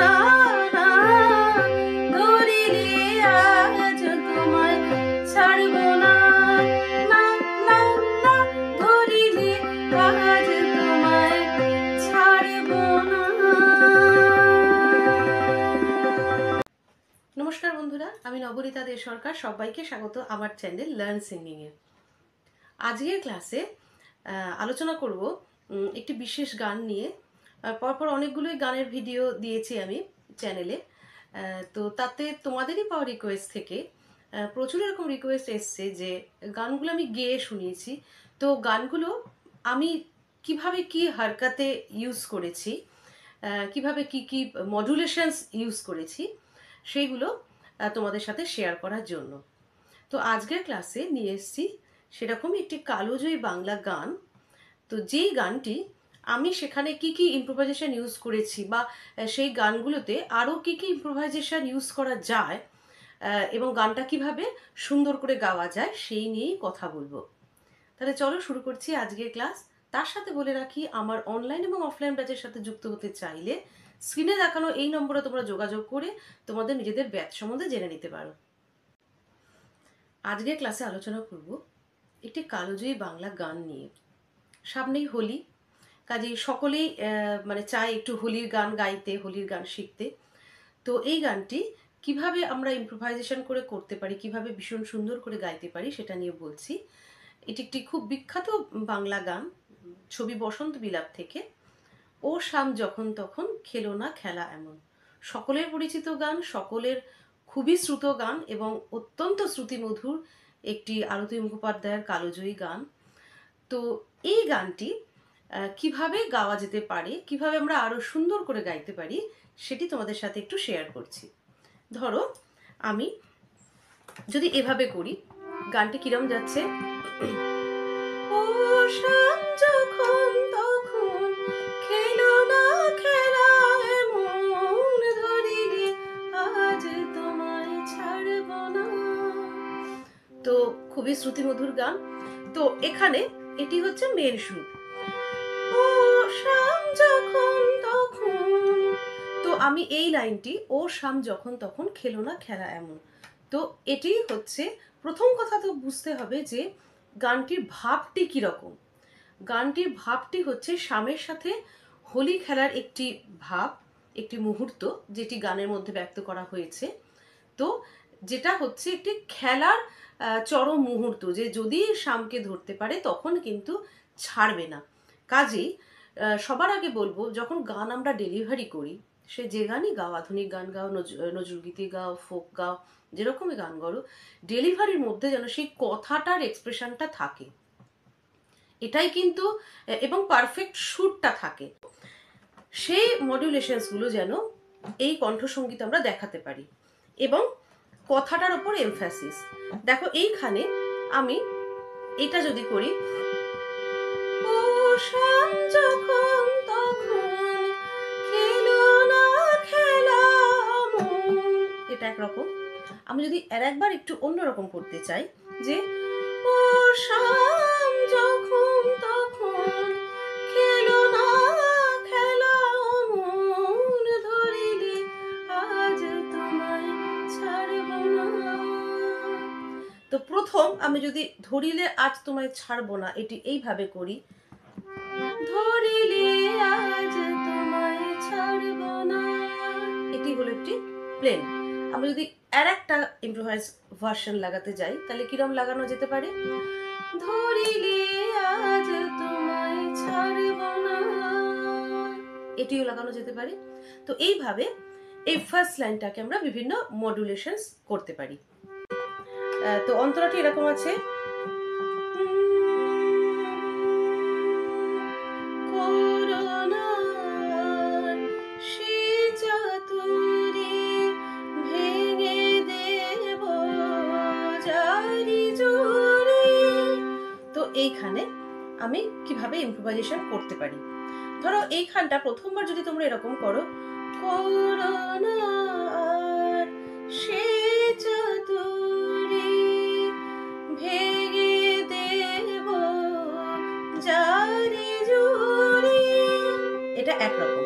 না না ধরিলে আজ তোমায় ছাড়বো না, না না না ধরিলে আজ তোমায় ছাড়বো না। নমস্কার বন্ধুরা, আমি নবনীতা দে সরকার। সবাইকে স্বাগত আমার চ্যানেল লার্ন সিঙ্গিং এ। আজকের ক্লাসে আলোচনা করব একটি বিশেষ গান নিয়ে। পরপর অনেকগুলোই গানের ভিডিও দিয়েছি আমি চ্যানেলে, তো তাতে তোমাদেরই পাওয়া রিকোয়েস্ট থেকে প্রচুর এরকম রিকোয়েস্ট এসছে যে গানগুলো আমি গেয়ে শুনিয়েছি। তো গানগুলো আমি কিভাবে কি হারকাতে ইউজ করেছি, কিভাবে কি কি মডুলেশনস ইউজ করেছি, সেইগুলো তোমাদের সাথে শেয়ার করার জন্য। তো আজকের ক্লাসে নিয়ে এসেছি সেরকমই একটি কালোজয়ী বাংলা গান। তো যেই গানটি আমি সেখানে কি কি ইম্প্রোভাইজেশন ইউজ করেছি, বা সেই গানগুলোতে আরও কি কি ইম্প্রোভাইজেশন ইউজ করা যায়, এবং গানটা কিভাবে সুন্দর করে গাওয়া যায় সেই নিয়েই কথা বলবো। তাহলে চলো শুরু করছি আজকের ক্লাস। তার সাথে বলে রাখি, আমার অনলাইন এবং অফলাইন ব্যাচের সাথে যুক্ত হতে চাইলে স্ক্রিনে দেখানো এই নম্বরে তোমরা যোগাযোগ করে তোমাদের নিজেদের ব্যাচ সম্বন্ধে জেনে নিতে পারো। আজকের ক্লাসে আলোচনা করব একটি কালোজয়ী বাংলা গান নিয়ে। সামনেই হোলি, কাজেই সকলেই মানে চায় একটু হোলির গান গাইতে, হোলির গান শিখতে। তো এই গানটি কিভাবে আমরা ইম্প্রোভাইজেশন করে করতে পারি, কিভাবে ভীষণ সুন্দর করে গাইতে পারি সেটা নিয়ে বলছি। এটি একটি খুব বিখ্যাত বাংলা গান, ছবি বসন্ত বিলাপ থেকে। ও শাম যখন তখন খেলো না খেলা এমন, সকলের পরিচিত গান, সকলের খুবই শ্রুত গান এবং অত্যন্ত শ্রুতিমধুর একটি আরতি মুখোপাধ্যায়ের কালোজয়ী গান। তো এই গানটি কিভাবে গাওয়া যেতে পারে, কিভাবে আমরা আরো সুন্দর করে গাইতে পারি, সেটি তোমাদের সাথে একটু শেয়ার করছি। ধরো আমি যদি এভাবে করি, গানটি কিরম যাচ্ছে, ও শাম যখন তখন খেলো না খেলা এমন, ধরিলে আজ তোমায় ছাড়বো না। তো খুবই শ্রুতিমধুর গান। তো এখানে এটি হচ্ছে মেন সুর, ও শাম যখন তখন। তো আমি এই লাইনটি, ও শাম যখন তখন খেলো না খেলা এমন, তো এটি হচ্ছে প্রথম কথা। তো বুঝতে হবে যে গানটির ভাবটি কিরকম। গানটির ভাবটি হচ্ছে শামের সাথে হোলি খেলার একটি ভাব, একটি মুহূর্ত যেটি গানের মধ্যে ব্যক্ত করা হয়েছে। তো যেটা হচ্ছে একটি খেলার চরম মুহূর্ত, যে যদি শামকে ধরতে পারে তখন কিন্তু ছাড়বে না। কাজেই সবার আগে বলবো, যখন গান আমরা ডেলিভারি করি, সে যে গানই গাও, আধুনিক গান গাও, নজরুলগীতি গাও, ফোক গাও, যেরকমই গান করো, ডেলিভারির মধ্যে যেন সেই কথাটার এক্সপ্রেশনটা থাকে, এটাই কিন্তু, এবং পারফেক্ট সুরটা থাকে। সেই মডুলেশনসগুলো যেন এই কণ্ঠসঙ্গীত আমরা দেখাতে পারি, এবং কথাটার ওপর এমফাসিস। দেখো এইখানে আমি এটা যদি করি, ও শাম যখন তখন খেলো না খেলা মন, এটা একরকম। আমি যদি আর একবার একটু অন্যরকম করতে চাই, যে ও শাম যখন তখন খেলো না খেলা মন, ধরিলে আজ তোমায় ছাড়বো না। তো প্রথম আমি যদি ধরিলে আজ তোমায় ছাড়বো না এটি এইভাবে করি, ধরিলে আজ তোমায় ছাড়বো না, এটি হলো একটি প্লেন। আমি যদি আর একটা ইম্প্রোভাইজ ভার্সন লাগাতে যাই, তাহলে কিরম লাগানো যেতে পারে, ধরিলে আজ তোমায় ছাড়বো না, এটিও লাগানো যেতে পারে। তো এইভাবে এই ফার্স্ট লাইনটাকে আমরা বিভিন্ন মডুলেশনস করতে পারি। তো অন্তরাটি এরকম আছে, তো এইখানে আমি কিভাবে ইম্প্রোভাইজেশন করতে পারি। ধরো এইখানটা প্রথমবার যদি তোমরা এরকম করো, করোনার সে চাতুরি ভেঙে দেব জারি জুরি, এটা একরকম।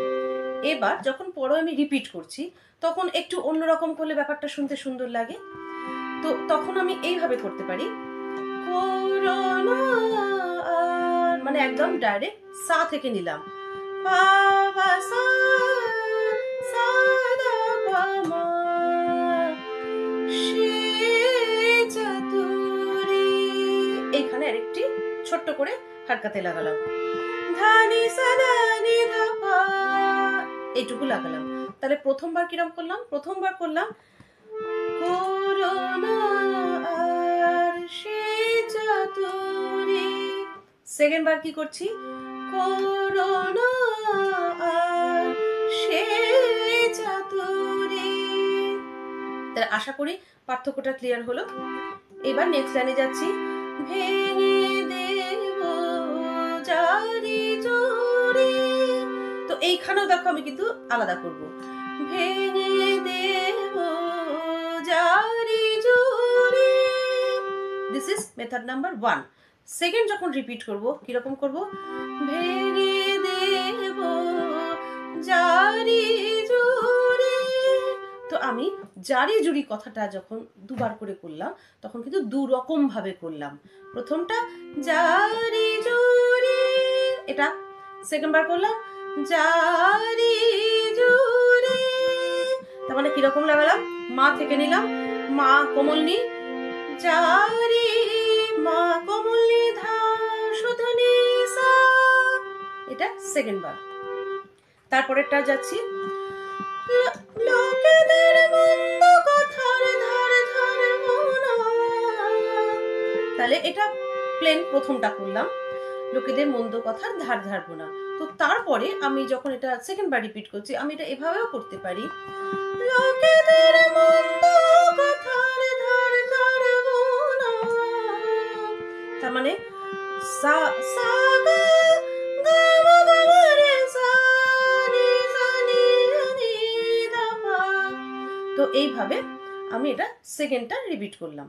এবার যখন পরে আমি রিপিট করছি তখন একটু অন্যরকম করলে ব্যাপারটা শুনতে সুন্দর লাগে। তো তখন আমি এইভাবে করতে পারি, মানে একদম ডাইরেক্ট সা থেকে নিলাম, পা বা সা, সা দা পা মা, সে চাতুরী। এইখানে আরেকটি ছোট্ট করে হারকাতে লাগালাম, ধানি সা ধানি ধা পা, এইটুকু লাগালাম। তাহলে প্রথমবার কিরম করলাম, প্রথমবার করলাম করোনা আর সে চাতুরী, সেকেন্ড বার কি করছি, করোনা আর সে চাতুরী। তাহলে আশা করি পার্থক্যটা ক্লিয়ার হলো। এবার নেক্সট লাইনে যাচ্ছি, ভেঙে দেব জারি জড়ি। তো এইখানেও দেখো আমি কিন্তু আলাদা করব, ভেঙে দেব জারি জড়ি। This is method number 1। Second যখন রিপিট করব কিরকম করব, ভেঙে দেব জারি জড়ি। তো আমি জারি জুড়ি কথাটা যখন দুবার করে করলাম তখন কিন্তু দু রকম ভাবে করলাম। প্রথমটা জারি জুড়ি, এটা সেকেন্ড বার করলাম জারি জুড়ি। তার মানে কিরকম লাগালাম, মা থেকে নিলাম, মা কোমল নি, জারি মা কোমল নি ধা শুধু নি সা, এটা সেকেন্ড বার। তারপরেরটা যাচ্ছি, লোকেদের মন্দ কথার ধার ধারবো না। তাহলে এটা প্লেন প্রথমটা করলাম, লোকেদের মন্দ কথার ধার ধারবো না। তো তারপরে আমি যখন এটা সেকেন্ড বার রিপিট করছি আমি এটা এভাবেও করতে পারি, লোকেদের মন্দ কথার ধার ধারবো না। তার মানে সা সা গা গা মা গা মা রে সা নি সা নি নি ধা পা। তো এইভাবে আমি এটা সেকেন্ডটা রিপিট করলাম।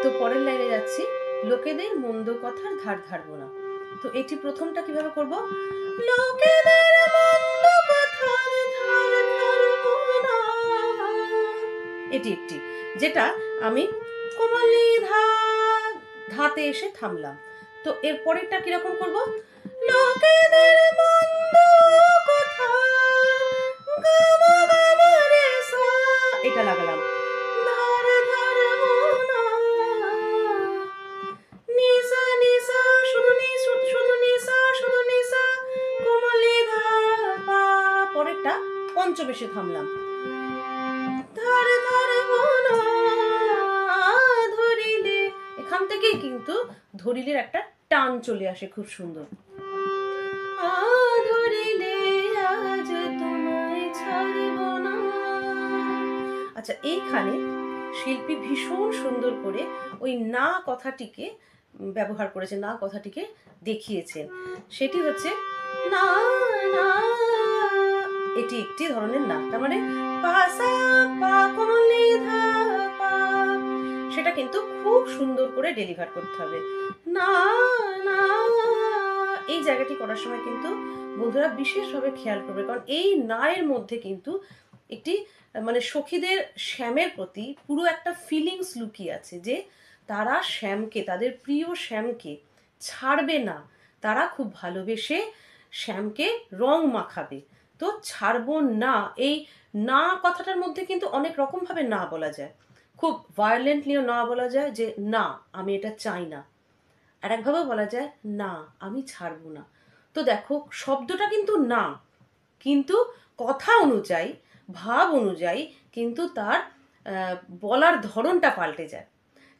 তো পরের লাইনে যাচ্ছি, লোকেদের মন্দ কথার ধার ধারবো না। তো এটি প্রথমটা কিভাবে করব, লোকেদের মন্দ কথার ধার ধারবো না, এটি একটি, যেটা আমি কোমলি ধা ধাতে এসে থামলাম। তো এর পরেরটা কিরকম করব, লোকেদের মন্দ কথা গা মা গা মা রে সা, এটা লাগালাম, ধার ধারবো না, নি সা শুধু নি শুধু নি সা কোমলি ধা পা। পরেরটা পঞ্চমেশে থামলাম, ধার ধারবো না ধরিলে। এখান থেকেই কিন্তু ধরিলের একটা টান চলে আসে খুব সুন্দর, ধরিলে আজ তোমায় ছাড়বো না। আচ্ছা, এইখানে শিল্পী ভীষণ সুন্দর করে ওই না কথাটিকে ব্যবহার করেছে, না কথাটিকে দেখিয়েছেন। সেটি হচ্ছে না না, এটি একটি ধরনের না। তার মানে পা সা পা কোমলি ধা পা, সেটা কিন্তু খুব সুন্দর করে ডেলিভার করতে হবে। না না, এই জায়গাটি করার সময় কিন্তু বন্ধুরা বিশেষভাবে খেয়াল করবে, কারণ এই না এর মধ্যে কিন্তু একটি মানে সখীদের শ্যামের প্রতি পুরো একটা ফিলিংস লুকিয়ে আছে, যে তারা শ্যামকে, তাদের প্রিয় শ্যামকে ছাড়বে না, তারা খুব ভালোবেসে শ্যামকে রং মাখাবে, তো ছাড়বো না। এই না কথাটার মধ্যে কিন্তু অনেক রকম ভাবে না বলা যায়, খুব ভায়োলেন্টলিও না বলা যায় যে না আমি এটা চাই না, আর একভাবেও বলা যায় না আমি ছাড়বো না। তো দেখো শব্দটা কিন্তু না, কিন্তু কথা অনুযায়ী ভাব অনুযায়ী কিন্তু তার বলার ধরনটা পাল্টে যায়।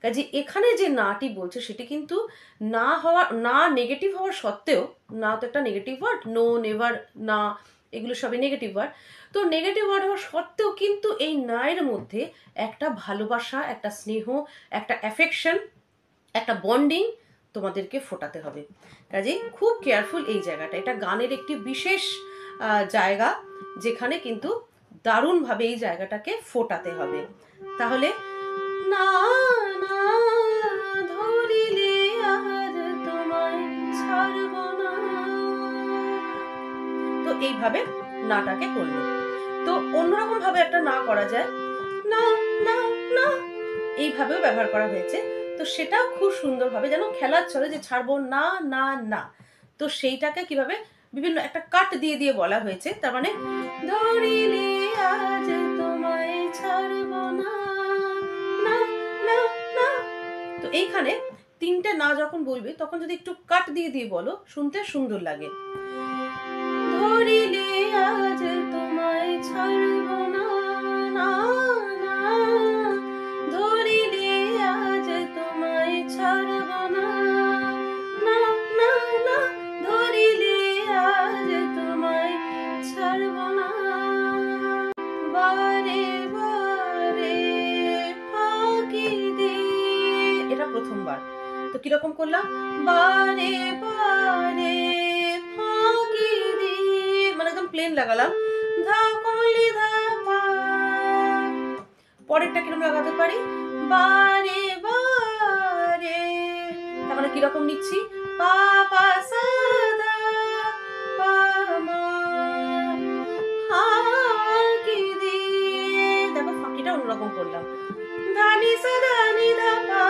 কাজে এখানে যে নাটি বলছে সেটি কিন্তু না হওয়া, না নেগেটিভ হওয়ার সত্ত্বেও, না তো একটা নেগেটিভ ওয়ার্ড, নো নেভার না এগুলো সবই নেগেটিভ ওয়ার্ড, তো নেগেটিভ ওয়ার্ড হওয়ার সত্ত্বেও কিন্তু এই না এর মধ্যে একটা ভালোবাসা, একটা স্নেহ, একটা অ্যাফেকশন, একটা বন্ডিং তোমাদেরকে ফোটাতে হবে। কাজেই খুব কেয়ারফুল এই জায়গাটা, এটা গানের একটি বিশেষ জায়গা যেখানে কিন্তু দারুণভাবে এই জায়গাটাকে ফোটাতে হবে। তাহলে না না ধরিলে আর তোমায় ছাড়বো না, তো এইভাবে নাটাকে করলে। তো অন্যরকম ভাবে একটা না করা যায়, না না না, এইভাবেও ব্যবহার করা হয়েছে। তো সেটাও খুব সুন্দরভাবে যেন খেলার ছলে যে ছাড়বো না না না, তো সেইটাকে কিভাবে বিভিন্ন একটা কাট দিয়ে দিয়ে বলা হয়েছে। তার মানে ধরিলে আজ তোমায় ছাড়বো না না না না। তো এইখানে তিনটে না যখন বলবে তখন যদি একটু কাট দিয়ে দিয়ে বলো, শুনতে সুন্দর লাগে। ধরিলে আজ তোমায় ছাড়বো না না না, ধরিলে আজ তোমায় ছাড়বো না না না না, ধরিলে আজ তোমায় ছাড়বো না। বারে বারে ফাঁকি দিয়ে, এটা প্রথমবার। তো কিরকম করলাম, বারে বারে ফাঁকি দিয়ে, মানে একদম প্লেন লাগালাম, ধা কমলি ধা পা। পরেরটা কিরকম লাগাতে পারি, বারে বারে, তার মানে কিরকম নিচ্ছি, পা পা সা ধা পা মা, ফাঁকি দিয়ে, দেখো ফাঁকিটা অন্যরকম করলাম, ধানি সা ধানি ধা পা,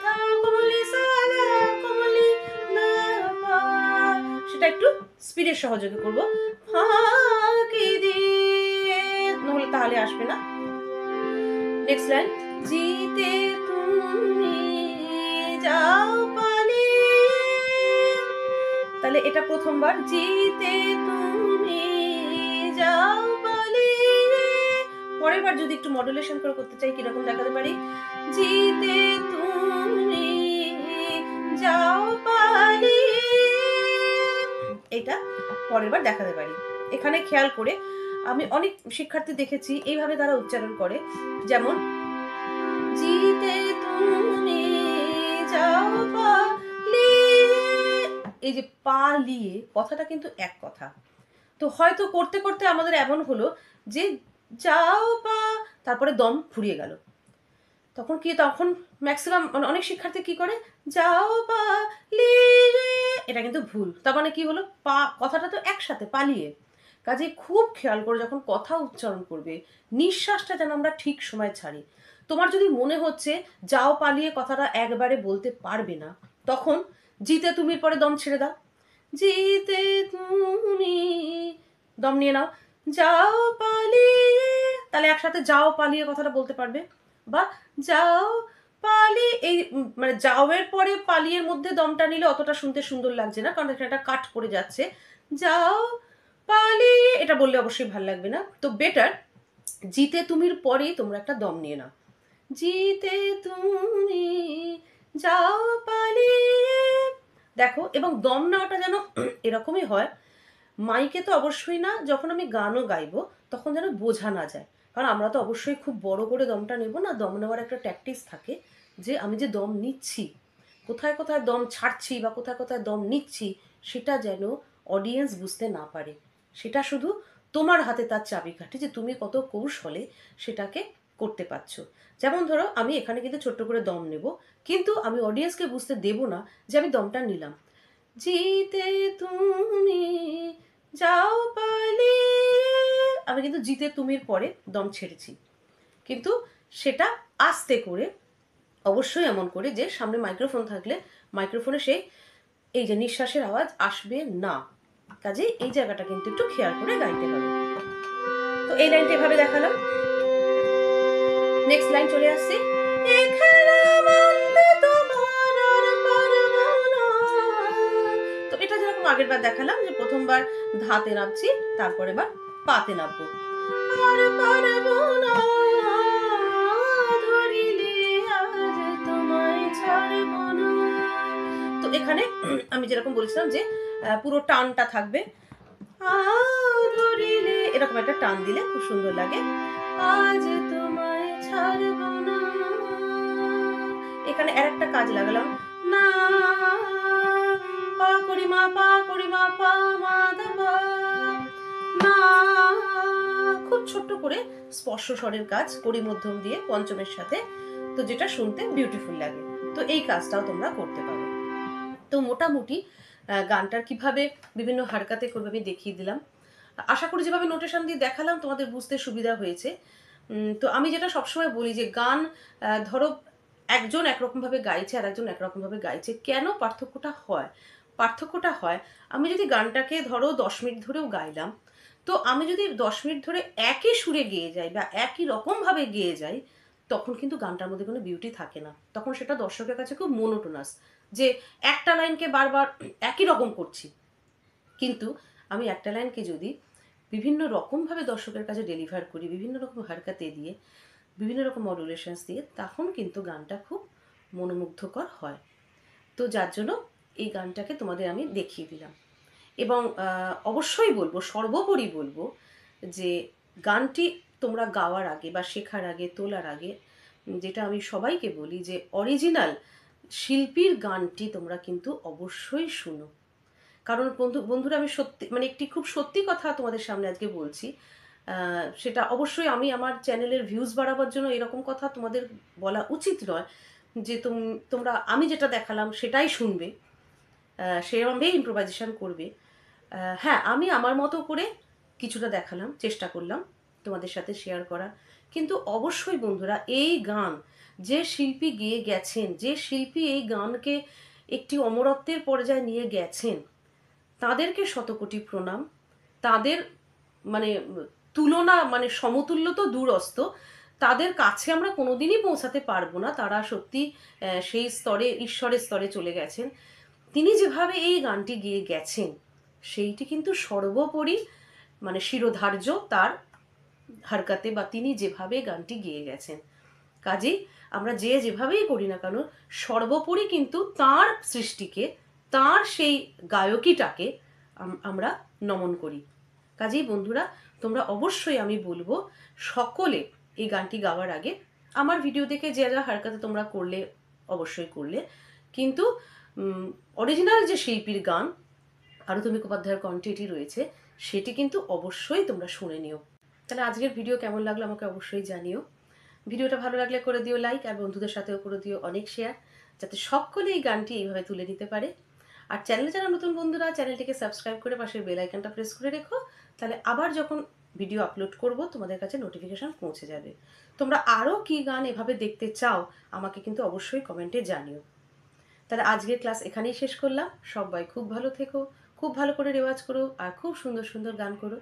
ধা কমলি সা ধা কমলি ধা পা, সেটা একটু স্পিডের সহযোগে করব, ফাঁকি দিয়ে, নহলে তাহলে আসবে না। নেক্সট লাইন, জিতে তুমি যাও পালিয়ে, তাহলে এটা প্রথমবার, জিতে তুমি যাও পালিয়ে। পরের বার যদি একটু মডুলেশন করে করতে চাই কিরকম দেখাতে পারি, জিতে তুমি যাও পালিয়ে, এটা পরের বার দেখাতে পারি। এখানে খেয়াল করে আমি অনেক শিক্ষার্থী দেখেছি এইভাবে তারা উচ্চারণ করে, যেমন জিতে তুমি যাও পালিয়ে, এই যে পালিয়ে কথাটা কিন্তু এক কথা। তো হয়তো করতে করতে আমাদের এমন হলো যে যাও পা, তারপরে দম ফুরিয়ে গেল, তখন কি, তখন ম্যাক্সিমাম মানে অনেক শিক্ষার্থী কি করে, যাও পালিয়ে, এটা কিন্তু ভুল। তার মানে কি হলো, পা কথাটা তো একসাথে পালিয়ে। কাজে খুব খেয়াল করে যখন কথা উচ্চারণ করবে নিঃশ্বাসটা যেন আমরা ঠিক সময় ছাড়ি। তোমার যদি মনে হচ্ছে যাও পালিয়ে কথাটা একবারে বলতে পারবে না, তখন জিতে তুমির পরে দম ছেড়ে দাও, জিতে তুমি, দম নিয়ে নাও, যাও পালিয়ে, তাহলে একসাথে যাও পালিয়ে কথাটা বলতে পারবে। বা যাও পালিয়ে, এই মানে যাওয়ের পরে পালিয়ের মধ্যে দমটা নিলে অতটা শুনতে সুন্দর লাগছে না, কারণ এখানে একটা কাট পড়ে যাচ্ছে, যাও পালিয়ে, এটা বললে অবশ্যই ভালো লাগবে না। তো বেটার জিতে তুমির পরেই তোমরা একটা দম নিয়ে নাও, জিতে তুমি যাও পালিয়ে, দেখো। এবং দম নেওয়াটা যেন এরকমই হয়, মাইকে তো অবশ্যই না, যখন আমি গানও গাইবো তখন যেন বোঝা না যায়, কারণ আমরা তো অবশ্যই খুব বড় করে দমটা নেব না। দম নেওয়ার একটা ট্যাকটিক্স থাকে, যে আমি যে দম নিচ্ছি, কোথায় কোথায় দম ছাড়ছি বা কোথায় কোথায় দম নিচ্ছি, সেটা যেন অডিয়েন্স বুঝতে না পারে। সেটা শুধু তোমার হাতে তার চাবিকাঠি, যে তুমি কত কৌশলে সেটাকে করতে পারছো। যেমন ধরো আমি এখানে কিন্তু ছোট্ট করে দম নেব, কিন্তু আমি অডিয়েন্সকে বুঝতে দেব না যে আমি দমটা নিলাম। জিতে তুমি যাও পালিয়ে, আমি কিন্তু জিতে তুমির পরে দম ছেড়েছি, কিন্তু সেটা আস্তে করে, অবশ্যই এমন করে যে সামনে মাইক্রোফোন থাকলে মাইক্রোফোনে সেই এই যে নিঃশ্বাসের আওয়াজ আসবে না। কাজে এই জায়গাটা কিন্তু একটু খেয়াল করে গাইতে হবে। তো এই লাইনটা এভাবে দেখালাম। নেক্সট লাইন চলে আসছে, তো এটা যেরকম আগের বার দেখালাম যে প্রথমবার ধাতে নামছি, তারপরে বার পাতে নামবো, আর পারবো না ধরিলে আজ তোমায় ছাড়বো না। তো এখানে আমি যেরকম বলেছিলাম যে পুরো টানটা থাকবে, ধরিলে এরকম একটা টান দিলে খুব সুন্দর লাগে, আজ তোমায় ছাড়বো না। এখানে আর একটা কাজ লাগালাম, না পা করি মা পা করি মা পা মা দা পা, না, খুব ছোট্ট করে স্পর্শ স্বরের কাজ করি মধ্যম দিয়ে পঞ্চমের সাথে, তো যেটা শুনতে বিউটিফুল লাগে। তো এই কাজটাও তোমরা করতে পারো। তো মোটামুটি গানটার কিভাবে বিভিন্ন হারকাতে করবে আমি দেখিয়ে দিলাম। আশা করি যেভাবে নোটেশন দিয়ে দেখালাম তোমাদের বুঝতে সুবিধা হয়েছে। তো আমি যেটা সবসময় বলি যে গান ধরো একজন একরকমভাবে গাইছে আর একজন একরকমভাবে গাইছে, কেন পার্থক্যটা হয়? পার্থক্যটা হয়, আমি যদি গানটাকে ধরো 10 মিনিট ধরেও গাইলাম, তো আমি যদি 10 মিনিট ধরে একই সুরে গেয়ে যাই বা একই রকমভাবে গেয়ে যাই, তখন কিন্তু গানটার মধ্যে কোনো বিউটি থাকে না। তখন সেটা দর্শকের কাছে খুব মোনোটোনাস, যে একটা লাইনকে বারবার একই রকম করছি। কিন্তু আমি একটা লাইনকে যদি বিভিন্ন রকমভাবে দর্শকের কাছে ডেলিভার করি, বিভিন্ন রকম হারকাতে দিয়ে, বিভিন্ন রকম মডুলেশনস দিয়ে, তখন কিন্তু গানটা খুব মনোমুগ্ধকর হয়। তো যার জন্য এই গানটাকে তোমাদের আমি দেখিয়ে দিলাম। এবং অবশ্যই বলবো, সর্বোপরি বলবো যে গানটি তোমরা গাওয়ার আগে বা শেখার আগে, তোলার আগে, যেটা আমি সবাইকে বলি যে অরিজিনাল শিল্পীর গানটি তোমরা কিন্তু অবশ্যই শুনো। কারণ বন্ধুরা, আমি সত্যি মানে একটি খুব সত্যি কথা তোমাদের সামনে আজকে বলছি। সেটা অবশ্যই আমি আমার চ্যানেলের ভিউজ বাড়াবার জন্য এরকম কথা তোমাদের বলা উচিত নয় যে তোমরা আমি যেটা দেখালাম সেটাই শুনবে, সেরকমভাবেই ইম্প্রোভাইজেশন করবে। হ্যাঁ, আমি আমার মতো করে কিছুটা দেখালাম, চেষ্টা করলাম তোমাদের সাথে শেয়ার করা। কিন্তু অবশ্যই বন্ধুরা, এই গান যে শিল্পী গেয়ে গেছেন, যে শিল্পী এই গানকে একটি অমরত্বের পর্যায়ে নিয়ে গেছেন, তাদেরকে শতকোটি প্রণাম। তাদের মানে তুলনা মানে সমতুল্য তো দূরস্থ, তাদের কাছে আমরা কোনোদিনই পৌঁছাতে পারবো না। তারা সত্যি সেই স্তরে, ঈশ্বরের স্তরে চলে গেছেন। তিনি যেভাবে এই গানটি গেয়ে গেছেন, সেইটি কিন্তু সর্বোপরি মানে শিরোধার্য তার হারকাতে, বা তিনি যেভাবে গানটি গেয়ে গেছেন। কাজেই আমরা যে যেভাবেই করি না কেন, সর্বোপরি কিন্তু তার সৃষ্টিকে, তার সেই গায়কিটাকে আমরা নমন করি। কাজেই বন্ধুরা, তোমরা অবশ্যই, আমি বলবো সকলে এই গানটি গাওয়ার আগে, আমার ভিডিও দেখে যে যা হারকাতে তোমরা করলে অবশ্যই করলে, কিন্তু অরিজিনাল যে শিল্পীর গান, আরুতমী মুখোপাধ্যায়ের কণ্ঠে এটি রয়েছে, সেটি কিন্তু অবশ্যই তোমরা শুনে নিও। তাহলে আজকের ভিডিও কেমন লাগলো আমাকে অবশ্যই জানিও। ভিডিওটা ভালো লাগলে করে দিও লাইক, আর বন্ধুদের সাথেও করে দিও অনেক শেয়ার, যাতে সকলে এই গানটি এইভাবে তুলে নিতে পারে। আর চ্যানেলে যারা নতুন বন্ধুরা, চ্যানেলটিকে সাবস্ক্রাইব করে পাশের বেল আইকনটা প্রেস করে রেখো, তাহলে আবার যখন ভিডিও আপলোড করব তোমাদের কাছে নোটিফিকেশন পৌঁছে যাবে। তোমরা আরও কী গান এভাবে দেখতে চাও আমাকে কিন্তু অবশ্যই কমেন্টে জানিও। তাহলে আজকের ক্লাস এখানেই শেষ করলাম। সবাই খুব ভালো থেকো, খুব ভালো করে রেওয়াজ করো, আর খুব সুন্দর সুন্দর গান করো।